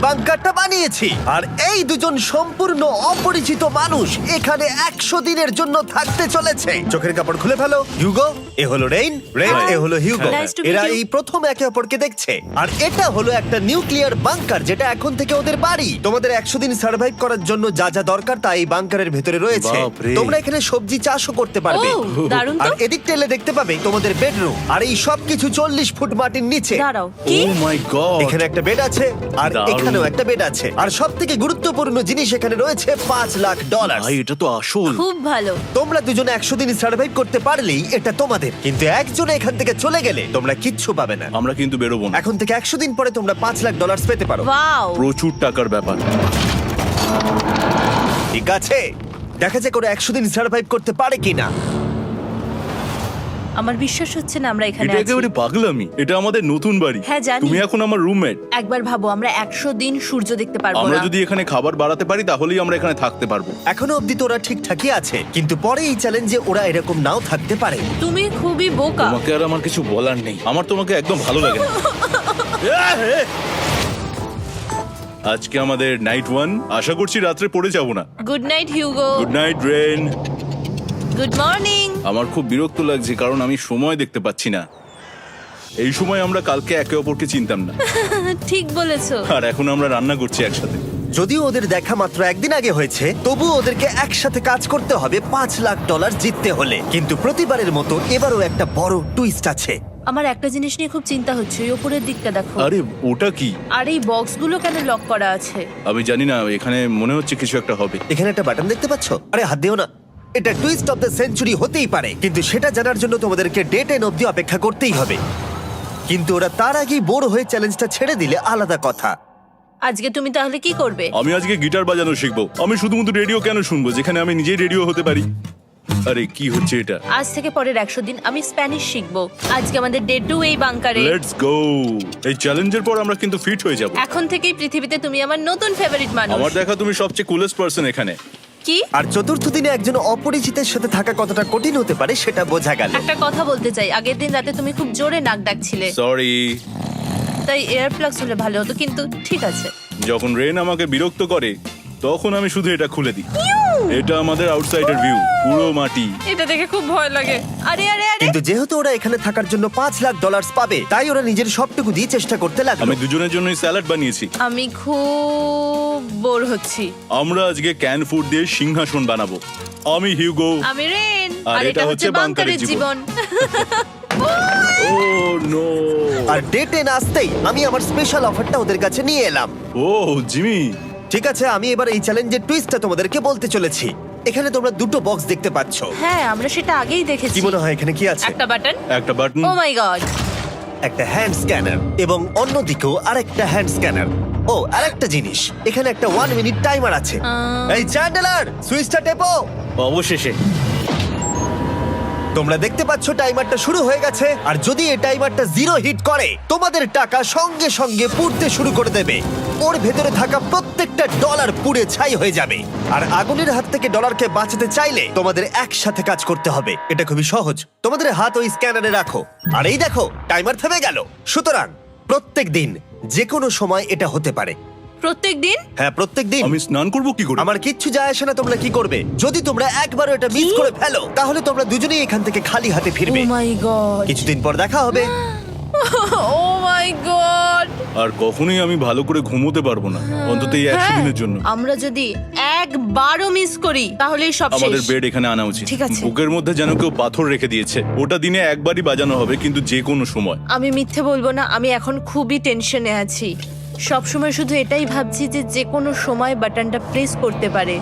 বাংকারটা বানিয়েছি। আর এই দুজন সম্পূর্ণ অপরিচিত মানুষ এখানে 100 দিনের জন্য থাকতে চলেছে। চোখের কাপড় খুলে ফেলো। হিউগো, এ হলো রেইন, এ হলো হিউগো। Nice to meet এরা you. এই প্রথম একে অপরকে দেখছে। আর এটা হলো একটা নিউক্লিয়ার বাংকার যেটা এখন থেকে ওদের বাড়ি। তোমাদের 100 দিন সার্ভাইভ করার জন্য যা যা দরকার তা এই বাংকারের ভেতরে রয়েছে। বাপরে। তোমরা এখানে সবজি চাষও করতে পারবে। ও, দারুণ তো। আর এদিক টেলে দেখতে পাবে তোমাদের বেডরুম। আর এই সব কিছু 40 ফুট মাটির নিচে। দাঁড়াও, কি? ও মাই গড। এখানে একটা বেড আছে আর দারুণ। এখানেও একটা বেড আছে। আর সব থেকে গুরুত্বপূর্ণ জিনিস এখানে রয়েছে $5,00,000। ভাই এটা তো আসল। খুব ভালো। তোমরা দুজনে 100 দিন সার্ভাইভ করতে পারলেই এটা তোমাদের। কিন্তু একজন এখান থেকে চলে গেলে তোমরা কিচ্ছু পাবে না। আমরা কিন্তু বেরোবো না। এখন থেকে 100 দিন পরে তোমরা $5,00,000 পেতে পারো। ওয়াও। প্রচুর টাকার ব্যাপার। ঠিক আছে, দেখা যাক ওরা 100 দিন সার্ভাইভ করতে পারে কিনা। আমার বিশ্বাস হচ্ছে না আমরা এখানে এটা আছি। একেবারে পাগলামি। এটা আমাদের নতুন বাড়ি। হ্যাঁ, জানি। তুমি এখন আমার রুমমেট। একবার ভাবো, আমরা 100 দিন সূর্য দেখতে পারবো আমরা না। যদি এখানে খাবার বাড়াতে পারি তাহলেই আমরা এখানে থাকতে পারবো। এখনো অব্দি তো ওরা ঠিকঠাকই আছে, কিন্তু পরে এই চ্যালেঞ্জে ওরা এরকম নাও থাকতে পারে। তুমি খুবই বোকা। তোমাকে আর আমার কিছু বলার নেই। আমার তোমাকে একদম ভালো লাগে না। আজকে আমাদের নাইট 1। আশা করছি রাত্রে পড়ে যাব না। Good night Hugo. Good night Ren. Good morning. আমার খুব বিরক্ত লাগছে কারণ আমি সময় দেখতে পাচ্ছি না। এই সময় আমরা কালকে একে অপরকে চিনতাম না, ঠিক বলেছো। আর এখন আমরা রান্না করছি একসাথে। যদিও ওদের দেখা মাত্র একদিন আগে হয়েছে, তবু ওদেরকে একসাথে কাজ করতে হবে $5,00,000 জিততে হলে। কিন্তু প্রতিবারের মতো এবারও একটা বড় টুইস্ট আছে। আমার একটা জিনিস নিয়ে খুব চিন্তা হচ্ছে, ওই উপরের দিকটা দেখো। আরে ওটা কি? আর এই বক্সগুলো কেন লক করা আছে? আমি জানি না, এখানে মনে হচ্ছে কিছু একটা হবে। এখানে একটা বাটন দেখতে পাচ্ছ? আরে হাত দিও না। এটা টুইস্ট অফ দ্য সেঞ্চুরি হতেই পারে, কিন্তু সেটা জানার জন্য তোমাদেরকে ডে 10 অব্দি অপেক্ষা করতেই হবে। কিন্তু ওরা তার আগেই বোর হয়ে চ্যালেঞ্জটা ছেড়ে দিলে আলাদা কথা। আজকে তুমি তাহলে কি করবে? আমি আজকে গিটার বাজানো শিখবো। আমি শুধুমাত্র রেডিও কেন শুনবো যেখানে আমি নিজেই রেডিও হতে পারি? আরে কি হচ্ছে এটা? আজ থেকে পরের 100 দিন আমি স্প্যানিশ শিখবো। আজকে আমাদের ডে 2 এই বাংকারে। Let's go. এই চ্যালেঞ্জের পর আমরা কিন্তু ফিট হয়ে যাব। এখন থেকেই পৃথিবীতে তুমি আমার নতুন ফেভারিট মানুষ। আমার দেখা তুমি সবচেয়ে কুলেস্ট পারসন এখানে। কি? আর চতুর্থ দিনে একজন অপরিচিতের সাথে থাকা কতটা কঠিন হতে পারে সেটা বোঝা গেল। একটা কথা বলতে চাই, আগের দিন রাতে তুমি খুব জোরে নাক ডাকছিলে, সরি। তাই এয়ার প্লাগস হলে ভালো হতো, কিন্তু ঠিক আছে। যখন রেন আমাকে বিরক্ত করে তখন আমি শুধু এটা খুলে দিই। এটা আমাদের আউটসাইডার ভিউ, পুরো মাটি। এটা দেখে খুব ভয় লাগে। আরে আরে আরে, কিন্তু যেহেতু ওরা এখানে থাকার জন্য $5,00,000 পাবে, তাই ওরা নিজের সবটুকু দিয়ে চেষ্টা করতে লাগলো। আমি দুজনের জন্যই স্যালাড বানিয়েছি। আমি খুব বোর হচ্ছি। আমরা আজকে ক্যান ফুড দিয়ে সিংহাসন বানাবো। আমি হিউগো। আমি রেন, আর আর এটা এটা হচ্ছে হচ্ছে বাংকারের বাংকারের জীবন। ও নো। আর ডে 10 আসতেই আমি আমার স্পেশাল অফারটা ওদের কাছে নিয়ে এলাম। ও জিমি। ঠিক আছে, আমি এবার এই চ্যালেঞ্জের টুইস্টটা তোমাদেরকে বলতে চলেছি। এখানে তোমরা দুটো বক্স দেখতে পাচ্ছ। হ্যাঁ, আমরা সেটা আগেই দেখেছি। কি মনে হয় এখানে কি আছে? একটা বাটন। একটা বাটন। ও মাই গড। একটা হ্যান্ড স্ক্যানার এবং অন্যদিকেও আরেকটা হ্যান্ড স্ক্যানার। ও, আরেকটা জিনিস, এখানে একটা 1 মিনিট টাইমার আছে। এই চ্যান্ডেলার, সুইচটা টেপো। অবশেষে তোমরা দেখতে পাচ্ছ টাইমারটা শুরু হয়ে গেছে। আর যদি এই টাইমারটা 0 হিট করে, তোমাদের টাকা সঙ্গে সঙ্গে পুড়তে শুরু করে দেবে। ওর ভেতরে থাকা প্রত্যেকটা ডলার পুড়ে ছাই হয়ে যাবে। আর আগুনের হাত থেকে ডলারকে বাঁচাতে চাইলে তোমাদের একসাথে কাজ করতে হবে। এটা খুবই সহজ। তোমাদের হাত ওই স্ক্যানারে রাখো, আর এই দেখো টাইমার থেমে গেল। সুতরাং প্রত্যেক দিন যে কোনো সময় এটা হতে পারে। প্রত্যেক দিন? হ্যাঁ, প্রত্যেক দিন। আমি স্নান করব কি করে? আমার কিচ্ছু যায় আসে না তোমরা কি করবে। যদি তোমরা একবারও এটা মিস করে ফেলো, তাহলে তোমরা দুজনেই এখান থেকে খালি হাতে ও ফিরবে। মাই গড। কিছুদিন পর দেখা হবে। ও মাই গড। আর কখনোই আমি ভালো করে ঘুমোতে পারবো না, অন্তত এই 100 দিনের জন্য। আমরা যদি একবারও মিস করি তাহলেই সব আমাদের শেষ। বেড এখানে আনা উচিত। ঠিক আছে। বুকের মধ্যে যেন কেউ পাথর রেখে দিয়েছে। ওটা দিনে একবারই বাজানো হবে, কিন্তু যে কোনো সময়। আমি মিথ্যে বলবো না, আমি এখন খুবই টেনশনে আছি। সব সময় শুধু এটাই ভাবছি যে যে কোনো সময় বাটনটা প্রেস করতে পারে।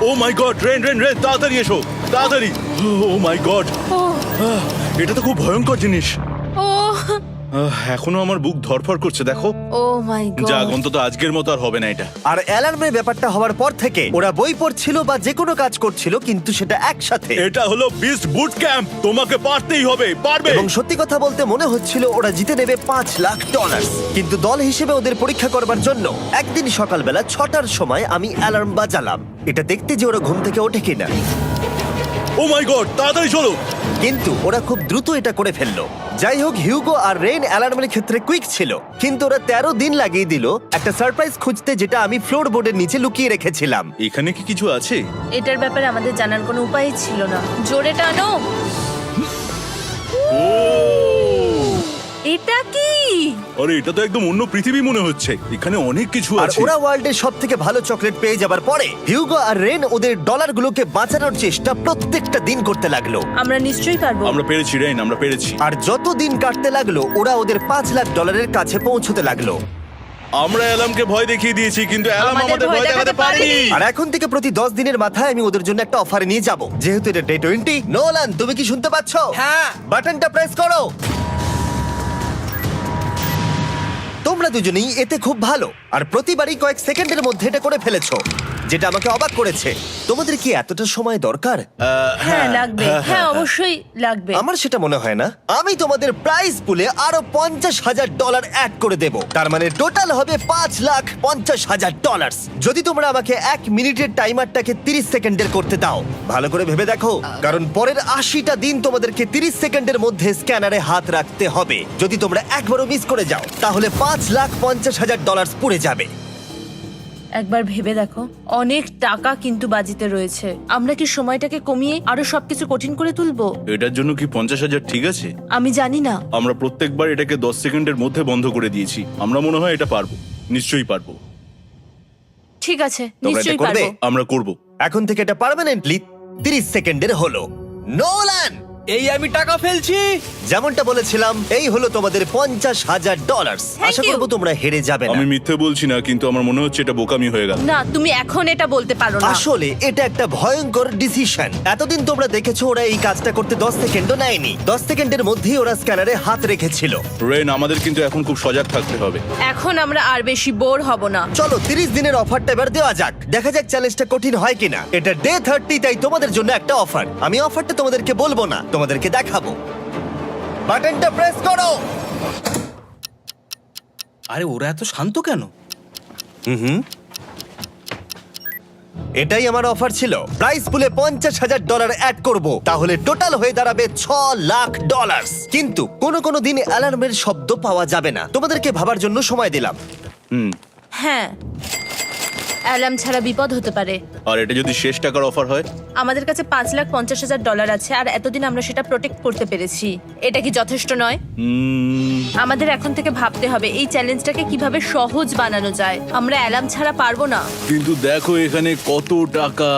ও মাই গড, রেন রেন রেন, তাড়াতাড়ি এসো, তাড়াতাড়ি। ও মাই গড, ও এটা তো খুব ভয়ঙ্কর জিনিস। ও এখনো আমার বুক ধড়ফড় করছে, দেখো। ও মাই গড। যাক, অন্তত আজকের মতো আর হবে না এটা। আর অ্যালার্মের ব্যাপারটা হওয়ার পর থেকে ওরা বই পড়ছিল বা যে কোনো কাজ করছিল, কিন্তু সেটা একসাথে। এটা হলো বিস্ট বুট ক্যাম্প, তোমাকে পারতেই হবে, পারবে। এবং সত্যি কথা বলতে মনে হচ্ছিল ওরা জিতে নেবে $5,00,000। কিন্তু দল হিসেবে ওদের পরীক্ষা করবার জন্য একদিন সকালবেলা 6টার সময় আমি অ্যালার্ম বাজালাম, এটা দেখতে যে ওরা ঘুম থেকে ওঠে কিনা। ও মাই গড, তাড়াতাড়ি চলো। কিন্তু ওরা খুব দ্রুত এটা করে ফেললো। যাই হোক, হিউগো আর রেইন অ্যালার্মের ক্ষেত্রে কুইক ছিল, কিন্তু ওরা 13 দিন লাগিয়ে দিল একটা সারপ্রাইজ খুঁজতে, যেটা আমি ফ্লোর বোর্ডের নিচে লুকিয়ে রেখেছিলাম। এখানে কি কিছু আছে? এটার ব্যাপারে আমাদের জানার কোনো উপায় ছিল না। জোরে টানো। ও এটা কি? আরে, এটা তো একদম অন্য পৃথিবী মনে হচ্ছে। এখানে অনেক কিছু আর আছে। ওরা ওয়ার্ল্ডের সব থেকে ভালো চকলেট পেয়ে যাবার পরে হিউগো আর রেন ওদের ডলারগুলোকে বাঁচানোর চেষ্টা প্রত্যেকটা দিন করতে লাগলো। আমরা নিশ্চয়ই পারবো। আমরা পেরেছি রেন, আমরা পেরেছি। আর যত দিন কাটতে লাগলো, ওরা ওদের $5,00,000 কাছে পৌঁছতে লাগলো। আমরা অ্যালামকে ভয় দেখিয়ে দিয়েছি, কিন্তু অ্যালাম আমাদের আমাদের ভয় ভয় দেখাতে দেখাতে পারেনি। পারেনি। আর এখন থেকে প্রতি 10 দিনের মাথায় আমি ওদের জন্য একটা অফার নিয়ে যাব, যেহেতু এটা ডে 20। নোলান, তুমি কি শুনতে পাচ্ছ? হ্যাঁ। বাটনটা প্রেস করো। তোমরা দুজনেই এতে খুব ভালো, আর প্রতিবারই কয়েক সেকেন্ডের মধ্যে এটা করে ফেলেছো, যেটা আমাকে অবাক করেছে। তোমাদের কি এতটা সময় দরকার? হ্যাঁ লাগবে, হ্যাঁ অবশ্যই লাগবে। আমার সেটা মনে হয় না। আমি তোমাদের প্রাইস পুলে আরো $50,000 অ্যাড করে দেব, তার মানে টোটাল হবে $5,50,000। যদি তোমরা আমাকে 1 মিনিটের টাইমারটাকে 30 সেকেন্ডের করতে দাও। ভালো করে ভেবে দেখো, কারণ পরের 80টা দিন তোমাদেরকে 30 সেকেন্ডের মধ্যে স্ক্যানারে হাত রাখতে হবে। যদি তোমরা একবারও মিস করে যাও, তাহলে $5,50,000 পুড়ে যাবে। একবার ভেবে দেখো, অনেক টাকা কিন্তু বাজিতে রয়েছে। আমরা কি সময়টাকে কমিয়ে আরো সবকিছু কঠিন করে তুলবো? এটার জন্য কি 50,000 ঠিক আছে? আমি জানি না। আমরা প্রত্যেকবার এটাকে 10 সেকেন্ডের মধ্যে বন্ধ করে দিয়েছি। আমরা মনে হয় এটা পারবো, নিশ্চয়ই পারবো। ঠিক আছে, তোমরা এটা নিশ্চয়ই করবে? পারবো। আমরা করব। এখন থেকে এটা পার্মানেন্টলি 30 সেকেন্ডের হলো। নোলান, এই আমি টাকা ফেলছি। যেমনটা বলেছিলাম, এই হলো তোমাদের $50,000। Thank Asha you. করবো তোমরা হেরে যাবে না। আমি মিথ্যে বলছি না, কিন্তু আমার মনে হচ্ছে এটা বোকামি হয়ে গেল। না, তুমি এখন এটা বলতে পারো না। আসলে এটা একটা ভয়ঙ্কর ডিসিশন। এতদিন তোমরা দেখেছো ওরা এই কাজটা করতে 10 সেকেন্ডও নেয়নি। 10 সেকেন্ডের মধ্যেই ওরা স্ক্যানারে হাত রেখেছিল। রেন, আমাদের কিন্তু এখন খুব সজাগ থাকতে হবে। এখন আমরা আর বেশি বোর হব না। চলো 30 দিনের অফারটা এবার দেওয়া যাক, দেখা যাক চ্যালেঞ্জটা কঠিন হয় কিনা। এটা ডে 30, তাই তোমাদের জন্য একটা অফার। আমি অফারটা তোমাদেরকে বলবো না, তোমাদেরকে দেখাবো। বাটনটা প্রেস করো। আরে ওরা এত শান্ত কেন? এটাই আমার অফার ছিল। প্রাইস পুলে $50,000 অ্যাড করব, তাহলে টোটাল হয়ে দাঁড়াবে $6,00,000। কিন্তু কোনো দিন অ্যালার্মের শব্দ পাওয়া যাবে না। তোমাদেরকে ভাবার জন্য সময় দিলাম। হ্যাঁ, অ্যালার্ম ছাড়া বিপদ হতে পারে। আর এটা যদি শেষ টাকার অফার হয়? আমাদের কাছে $5,50,000 আছে, আর এতদিন আমরা সেটা প্রোটেক্ট করতে পেরেছি। এটা কি যথেষ্ট নয়? আমাদের এখন থেকে ভাবতে হবে এই চ্যালেঞ্জটাকে কিভাবে সহজ বানানো যায়। আমরা অ্যালার্ম ছাড়া পারবো না। কিন্তু দেখো এখানে কত টাকা।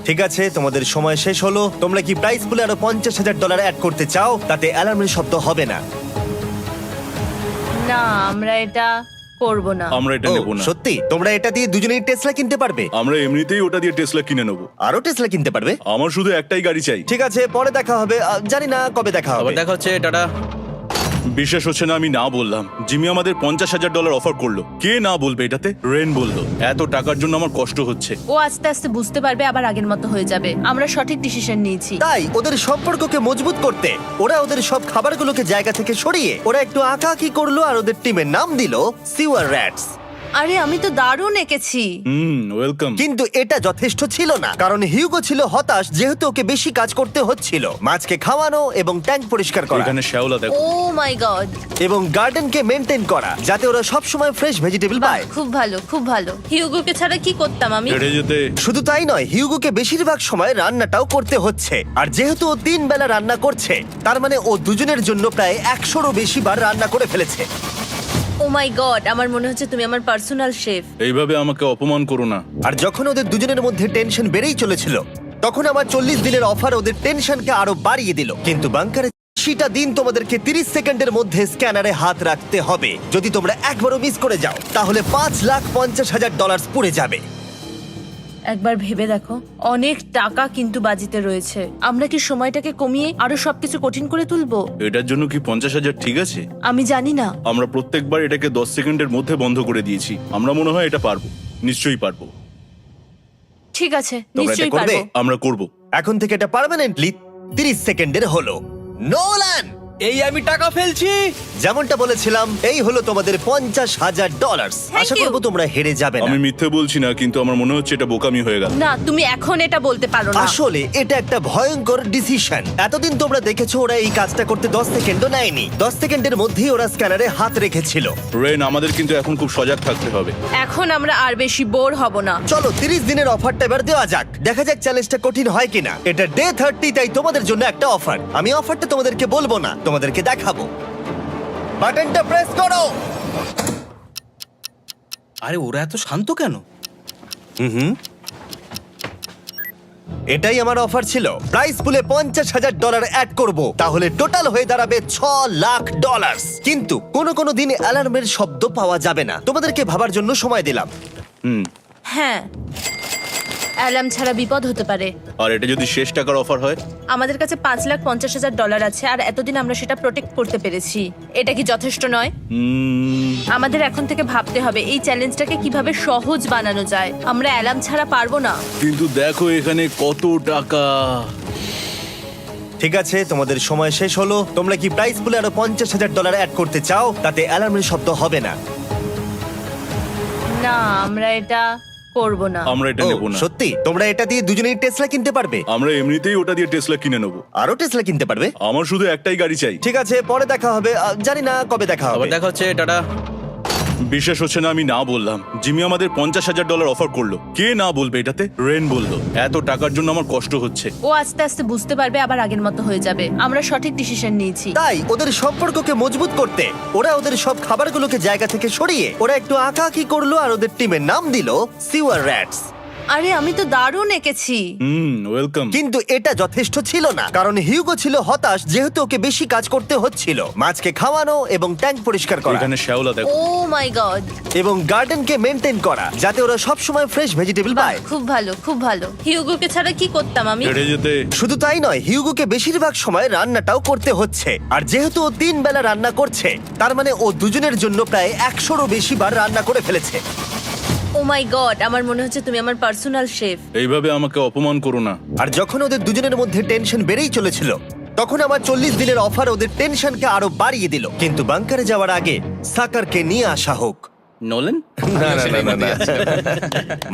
ঠিক আছে, তোমাদের সময় শেষ হলো। তোমরা কি প্রাইস পুলে আরো $50,000 অ্যাড করতে চাও? তাতে অ্যালার্মের শব্দ হবে না। না, আমরা এটা করব না। আমরা এটা ও, নেব না। সত্যি? তোমরা এটা দিয়ে দুজনেই টেসলা কিনতে পারবে? আমরা এমনিতেই ওটা দিয়ে টেসলা কিনে নেব। আরো টেসলা কিনতে পারবে? আমার শুধু একটাই গাড়ি চাই। ঠিক আছে, পরে দেখা হবে। জানি না কবে দেখা আবার হবে। দেখা হচ্ছে, টাটা। বিশ্বাস হচ্ছে না আমি না বললাম। জিমি আমাদের $50,000 অফার করলো। কে না বলবে এটাতে? রেন বললো। এত টাকার জন্য আমার কষ্ট হচ্ছে। ও আস্তে আস্তে বুঝতে পারবে, আবার আগের মতো হয়ে যাবে। আমরা সঠিক ডিসিশন নিয়েছি। তাই ওদের সম্পর্ককে মজবুত করতে ওরা ওদের সব খাবারগুলোকে জায়গা থেকে সরিয়ে ওরা একটু আঁকাআঁকি করলো, আর ওদের টিমের নাম দিল সিওয়ার র্যাটস। আরে আমি তো দারুণ এঁকেছি। ওয়েলকাম। কিন্তু এটা যথেষ্ট ছিল না, কারণ হিউগো ছিল হতাশ, যেহেতু ওকে বেশি কাজ করতে হচ্ছিল। মাছকে খাওয়ানো এবং ট্যাঙ্ক পরিষ্কার করা এখানে শ্যাওলা দেখো। ও মাই গড, এবং গার্ডেনকে মেনটেন করা, যাতে ওরা সব সময় ফ্রেশ ভেজিটেবল পায়। খুব ভালো, খুব ভালো। হিউগোকে ছাড়া কি করতাম আমি? হেঁটে যেতে। শুধু তাই নয়, হিউগোকে বেশিরভাগ সময় রান্নাটাও করতে হচ্ছে। আর যেহেতু ও 3 বেলা রান্না করছে, তার মানে ও দুজনের জন্য প্রায় 100রও বেশি বার রান্না করে ফেলেছে। ও মাই গড, আমার মনে হচ্ছে তুমি আমার পার্সোনাল শেফ। এইভাবে আমাকে অপমান করো না। আর যখন ওদের দুজনের মধ্যে টেনশন বেড়েই চলেছিল, তখন আমার 40 দিনের অফার ওদের টেনশনকে আরো বাড়িয়ে দিল। কিন্তু বাংকারে সেটা দিন তোমাদেরকে 30 সেকেন্ডের মধ্যে স্ক্যানারে হাত রাখতে হবে। যদি তোমরা একবারও মিস করে যাও, তাহলে $5,50,000 পুড়ে যাবে। একবার ভেবে দেখো, অনেক টাকা কিন্তু বাজিতে রয়েছে। আমরা কি সময়টাকে কমিয়ে আরো সবকিছু কঠিন করে তুলবো? এটার জন্য কি 50,000 ঠিক আছে? আমি জানি না। আমরা প্রত্যেকবার এটাকে 10 সেকেন্ডের মধ্যে বন্ধ করে দিয়েছি। আমরা মনে হয় এটা পারবো, নিশ্চয়ই পারবো। ঠিক আছে, তোমরা এটা নিশ্চয়ই করবে? পারবো। আমরা করব। এখন থেকে এটা পার্মানেন্টলি 30 সেকেন্ডের হলো। নোলান, এই আমি টাকা ফেলছি। যেমনটা বলেছিলাম, এই হলো তোমাদের $50,000। Thank Asha you. করবো তোমরা হেরে যাবে না। আমি মিথ্যে বলছি না, কিন্তু আমার মনে হচ্ছে এটা বোকামি হয়ে গেল। না, তুমি এখন এটা বলতে পারো না। আসলে এটা একটা ভয়ঙ্কর ডিসিশন। এতদিন তোমরা দেখেছো ওরা এই কাজটা করতে 10 সেকেন্ডও নেয়নি। 10 সেকেন্ডের মধ্যেই ওরা স্ক্যানারে হাত রেখেছিল। রেন, আমাদের কিন্তু এখন খুব সজাগ থাকতে হবে। এখন আমরা আর বেশি বোর হব না। চলো 30 দিনের অফারটা এবার দেওয়া যাক, দেখা যাক চ্যালেঞ্জটা কঠিন হয় কিনা। এটা ডে 30, তাই তোমাদের জন্য একটা অফার। আমি অফারটা তোমাদেরকে বলবো না, তোমাদেরকে দেখাবো। বাটনটা প্রেস করো। আরে ওরা এত শান্ত কেন? এটাই আমার অফার ছিল। প্রাইস পুলে $50,000 অ্যাড করব, তাহলে টোটাল হয়ে দাঁড়াবে $6 লাখ। কিন্তু কোনো দিন অ্যালার্মের শব্দ পাওয়া যাবে না। তোমাদেরকে ভাবার জন্য সময় দিলাম। হ্যাঁ, অ্যালার্ম ছাড়া বিপদ হতে পারে। আর এটা যদি শেষ টাকার অফার হয়? আমাদের কাছে $5,50,000 আছে, আর এতদিন আমরা সেটা প্রোটেক্ট করতে পেরেছি। এটা কি যথেষ্ট নয়? আমাদের এখন থেকে ভাবতে হবে এই চ্যালেঞ্জটাকে কিভাবে সহজ বানানো যায়। আমরা অ্যালার্ম ছাড়া পারবো না। কিন্তু দেখো এখানে কত টাকা। ঠিক আছে, তোমাদের সময় শেষ হলো। তোমরা কি প্রাইস পুলে আরো $50,000 অ্যাড করতে চাও? তাতে অ্যালার্মের শব্দ হবে না। না, আমরা এটা করব না। আমরা এটা ও, নেব না। সত্যি? তোমরা এটা দিয়ে দুজনেই টেসলা কিনতে পারবে? আমরা এমনিতেই ওটা দিয়ে টেসলা কিনে নেবো। আরো টেসলা কিনতে পারবে? আমার শুধু একটাই গাড়ি চাই। ঠিক আছে, পরে দেখা হবে। জানি না কবে দেখা হবে। আবার দেখা হচ্ছে, টাটা। বিশ্বাস হচ্ছে না আমি না বললাম। জিমি আমাদের $50,000 অফার করলো। কে না বলবে এটাতে? রেন বললো। এত টাকার জন্য আমার কষ্ট হচ্ছে। ও আস্তে আস্তে বুঝতে পারবে, আবার আগের মতো হয়ে যাবে। আমরা সঠিক ডিসিশন নিয়েছি। তাই ওদের সম্পর্ককে মজবুত করতে ওরা ওদের সব খাবারগুলোকে জায়গা থেকে সরিয়ে ওরা একটু আঁকাআঁকি করলো আর ওদের টিমের নাম দিল সিওয়ার র্যাটস। আরে আমি তো দারুণ এঁকেছি। ওয়েলকাম। কিন্তু এটা যথেষ্ট ছিল না, কারণ হিউগো ছিল হতাশ, যেহেতু ওকে বেশি কাজ করতে হচ্ছিল। মাছকে খাওয়ানো এবং ট্যাঙ্ক পরিষ্কার করা এখানে শ্যাওলা দেখো। ও মাই গড, এবং গার্ডেনকে মেনটেন করা, যাতে ওরা সব সময় ফ্রেশ ভেজিটেবল পায়। খুব ভালো, খুব ভালো। হিউগোকে ছাড়া কি করতাম আমি? হেরে যেতে। শুধু তাই নয়, হিউগোকে বেশিরভাগ সময় রান্নাটাও করতে হচ্ছে। আর যেহেতু ও 3 বেলা রান্না করছে, তার মানে ও দুজনের জন্য প্রায় 100রও বেশি বার রান্না করে ফেলেছে। ও মাই গড, আমার মনে হচ্ছে তুমি আমার পার্সোনাল শেফ। এইভাবে আমাকে অপমান করো না। আর যখন ওদের দুজনের মধ্যে টেনশন বেড়েই চলেছিল, তখন আমার 40 দিনের অফার ওদের টেনশনকে আরো বাড়িয়ে দিল। কিন্তু বাংকারে যাওয়ার আগে সাকারকে নিয়ে আসা হোক। নোলেন?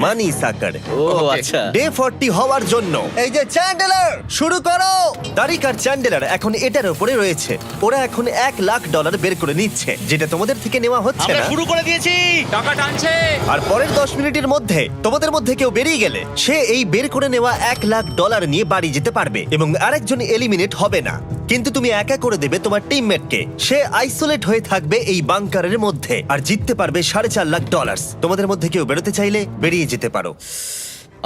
মানি সাকার। ও আচ্ছা। ডে 40 হওয়ার জন্য এই যে চ্যান্ডেলার শুরু করো। তারিক আর চ্যান্ডেলার এখন এটার উপরে রয়েছে। ওরা এখন $1 লাখ বের করে নিচ্ছে, যেটা তোমাদের থেকে নেওয়া হচ্ছে আমরা না। শুরু করে দিয়েছি, টাকা টানছে। আর পরের 10 মিনিটের মধ্যে তোমাদের মধ্যে কেউ বেরিয়ে গেলে সে এই বের করে নেওয়া $1 লাখ নিয়ে বাড়ি যেতে পারবে এবং আরেকজন এলিমিনেট হবে না। কিন্তু তুমি একা করে দেবে তোমার টিমমেটকে। সে আইসোলেট হয়ে থাকবে এই বাংকারের মধ্যে আর জিততে পারবে $4.5 লাখ। তোমাদের মধ্যে কেউ বেরোতে চাইলে বেরিয়ে যেতে পারো।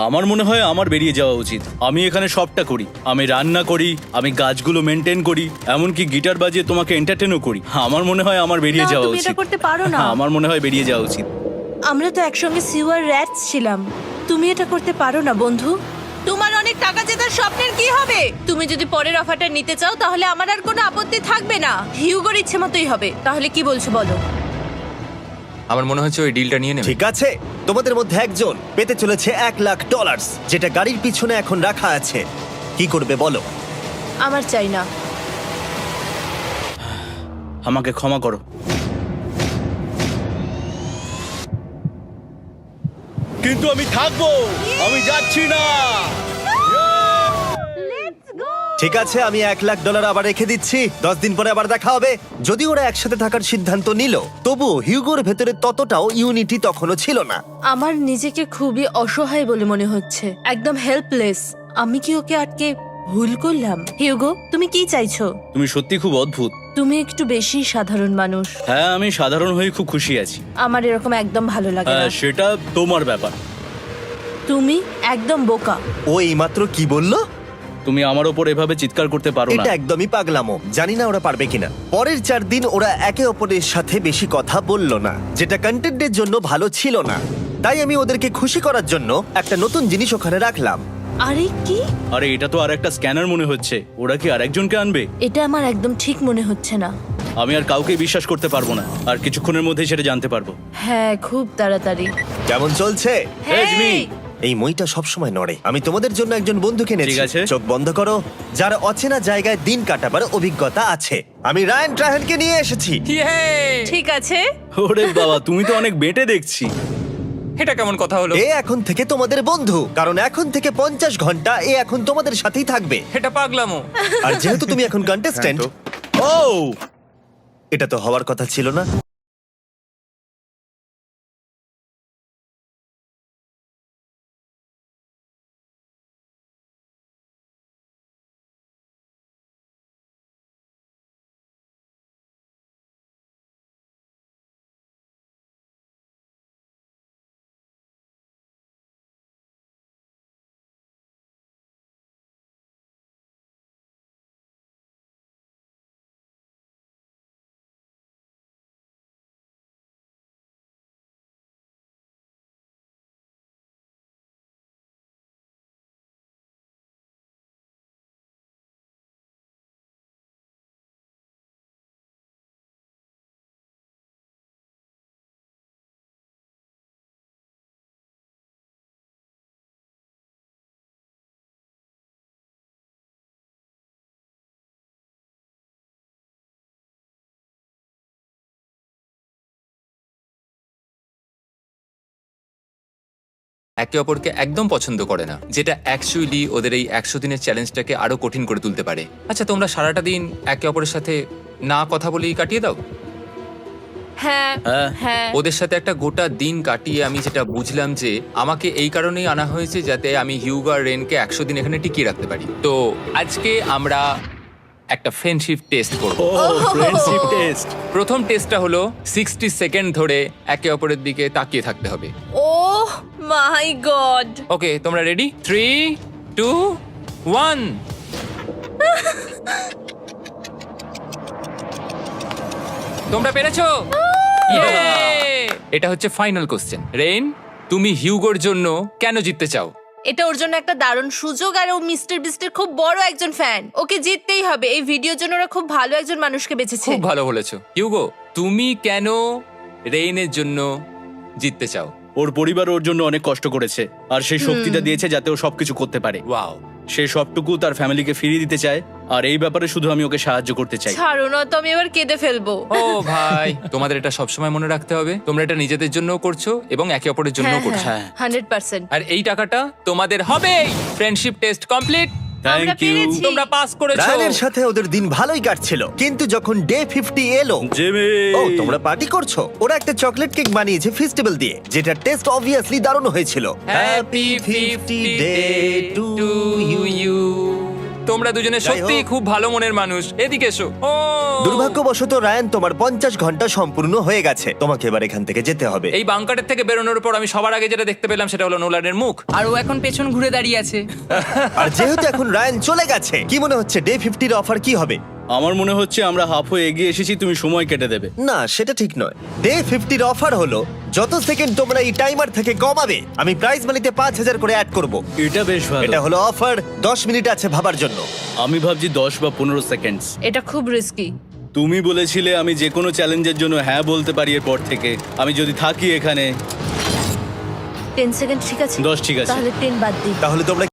আমার মনে হয় আমার বেরিয়ে যাওয়া উচিত। আমি এখানে সবটা করি। আমি রান্না করি, আমি গাছগুলো মেনটেন করি, এমনকি গিটার বাজিয়ে তোমাকে এন্টারটেনও করি। আমার মনে হয় আমার বেরিয়ে না, যাওয়া তুমি উচিত। এটা করতে পারো না। আমার মনে হয় বেরিয়ে যাওয়া উচিত। আমরা তো একসঙ্গে সিওয়ার র্যাটস ছিলাম। তুমি এটা করতে পারো না বন্ধু। তোমার অনেক টাকা জেতার স্বপ্নের কি হবে? তুমি যদি পরের অফারটা নিতে চাও, তাহলে আমার আর কোনো আপত্তি থাকবে না। হিউগোর ইচ্ছে মতোই হবে। তাহলে কি বলছো বলো? আমার মনে হচ্ছে ওই ডিলটা নিয়ে নেবে। ঠিক আছে, তোমাদের মধ্যে একজন পেতে চলেছে $1 লাখ, যেটা গাড়ির পিছনে এখন রাখা আছে। কি করবে বলো? আমার চাই না। আমাকে ক্ষমা করো। কিন্তু আমি থাকবো, আমি যাচ্ছি না। ঠিক আছে, আমি $1 লাখ আবার রেখে দিচ্ছি। 10 দিন পরে আবার দেখা হবে। যদি ওরা একসাথে থাকার সিদ্ধান্ত নিল, তবুও হিউগোর ভেতরে ততটাও ইউনিটি তখনও ছিল না। আমার নিজেকে খুবই অসহায় বলে মনে হচ্ছে, একদম হেল্পলেস। আমি কি ওকে আটকে ভুল করলাম? হিউগো, তুমি কি চাইছো? তুমি সত্যি খুব অদ্ভুত। তুমি একটু বেশি সাধারণ মানুষ। হ্যাঁ, আমি সাধারণ হয়ে খুব খুশি আছি। আমার এরকম একদম ভালো লাগে না। সেটা তোমার ব্যাপার। তুমি একদম বোকা। ও এইমাত্র কি বললো? তুমি আমার ওপর এভাবে চিৎকার করতে পারো না। এটা একদমই পাগলামো। জানি না ওরা পারবে কিনা। পরের 4 দিন ওরা একে অপরের সাথে বেশি কথা বলল না, যেটা কন্টেন্টের জন্য ভালো ছিল না। তাই আমি ওদেরকে খুশি করার জন্য একটা নতুন জিনিস ওখানে রাখলাম। আরে কি? আরে এটা তো আর একটা স্ক্যানার মনে হচ্ছে। ওরা কি আরেকজনকে আনবে? এটা আমার একদম ঠিক মনে হচ্ছে না। আমি আর কাউকে বিশ্বাস করতে পারবো না। আর কিছুক্ষণের মধ্যেই সেটা জানতে পারবো। হ্যাঁ, খুব তাড়াতাড়ি। কেমন চলছে? Hey, Jimmy! এই মইটা সবসময় নড়ে। আমি তোমাদের জন্য একজন বন্ধুকে এনেছি। ঠিক আছে। চোখ বন্ধ করো, যার অচেনা জায়গায় দিন কাটাবার অভিজ্ঞতা আছে। আমি রায়ান ট্রাহেলকে নিয়ে এসেছি। ইয়ে! ঠিক আছে। ওরে বাবা, তুমি তো অনেক বেটে দেখছি। এটা কেমন কথা হলো? এ এখন থেকে তোমাদের বন্ধু, কারণ এখন থেকে 50 ঘন্টা এ এখন তোমাদের সাথেই থাকবে। এটা পাগলামো। আর যেহেতু তুমি এখন কন্টেস্ট্যান্ট, ও এটা তো হওয়ার কথা ছিল না। একে অপরকে একদম পছন্দ করে না, যেটা অ্যাকচুয়ালি ওদের এই 100 দিনের চ্যালেঞ্জটাকে আরো কঠিন করে তুলতে পারে। আচ্ছা, তোমরা সারাটা দিন একে অপরের সাথে না কথা বলেই কাটিয়ে দাও? হ্যাঁ হ্যাঁ। হ্যাঁ। ওদের সাথে একটা গোটা দিন কাটিয়ে আমি যেটা বুঝলাম যে আমাকে এই কারণেই আনা হয়েছে যাতে আমি হিউগো আর রেনকে 100 দিন এখানে টিকিয়ে রাখতে পারি। তো আজকে আমরা একটা ফ্রেন্ডশিপ টেস্ট করব। ও ফ্রেন্ডশিপ টেস্ট। প্রথম টেস্টটা হলো 60 সেকেন্ড ধরে একে অপরের দিকে তাকিয়ে থাকতে হবে। ওহ মাই গড। ওকে, তোমরা রেডি? 3, 2, 1। তোমরা পেরেছো? Yay! এটা হচ্ছে ফাইনাল কোশ্চেন। রেইন, তুমি হিউগোর জন্য কেন জিততে চাও? এটা ওর জন্য একটা দারুণ সুযোগ, আর ও মিস্টার বিস্টের খুব বড় একজন ফ্যান। ওকে জিততেই হবে। এই ভিডিওর জন্য ওরা খুব ভালো একজন মানুষকে বেঁচেছে। খুব ভালো বলেছো। হিউগো, তুমি কেন রেইনের জন্য জিততে চাও? ওর পরিবার ওর জন্য অনেক কষ্ট করেছে, আর সেই শক্তিটা দিয়েছে যাতে ও সবকিছু করতে পারে। ওয়াও, সে সবটুকু তার ফ্যামিলিকে ফিরিয়ে দিতে চায়, আর এই ব্যাপারে শুধু আমি ওকে সাহায্য করতে চাই। ছাড়ো না তো, আমি এবার কেঁদে ফেলবো। ও ভাই, তোমাদের এটা সবসময় মনে রাখতে হবে। তোমরা এটা নিজেদের জন্যও করছো এবং একে অপরের জন্যও করছো। হ্যাঁ। 100%। আর এই টাকাটা তোমাদের হবেই। Friendship test complete. আমরা থ্যাংক ইউ পেরেছি। তোমরা পাস করেছো। রায়ানের সাথে ওদের দিন ভালোই কাটছিল, কিন্তু যখন ডে 50 এলো, জেমি। ও তোমরা পার্টি করছো। ওরা একটা চকলেট কেক বানিয়েছে ফেস্টিভ্যাল দিয়ে, যেটা টেস্ট অবভিয়াসলি দারুণ হয়েছিল। Happy 50 day to you. তোমরা দুজনে যাই সত্যি হোক। খুব ভালো মনের মানুষ। এদিকে এসো। ও দুর্ভাগ্যবশত রায়ান, তোমার 50 ঘন্টা সম্পূর্ণ হয়ে গেছে। তোমাকে এবার এখান থেকে যেতে হবে। এই বাংকারের থেকে বেরোনোর পর আমি সবার আগে যেটা দেখতে পেলাম সেটা হলো নোলানের মুখ। আর ও এখন পেছন ঘুরে দাঁড়িয়ে আছে। আর যেহেতু এখন রায়ান চলে গেছে, কি মনে হচ্ছে ডে 50 এর অফার কি হবে? আমার মনে হচ্ছে আমরা হাফ হয়ে এগিয়ে এসেছি, তুমি সময় কেটে দেবে। না, সেটা ঠিক নয়। ডে 50 এর অফার হলো যত সেকেন্ড তোমরা এই টাইমার থেকে কমাবে, আমি প্রাইজ মানিতে 5000 করে অ্যাড করব। এটা বেশ ভালো। এটা হলো অফার। 10 মিনিট আছে ভাবার জন্য। আমি ভাবছি 10 বা 15 সেকেন্ডস। এটা খুব রিস্কি। তুমি বলেছিলে আমি যে কোনো চ্যালেঞ্জের জন্য হ্যাঁ বলতে পারি এরপর থেকে। আমি যদি থাকি এখানে 10 সেকেন্ড ঠিক আছে? 10 ঠিক আছে। তাহলে 10 বাদ দিই। তাহলে তোমরা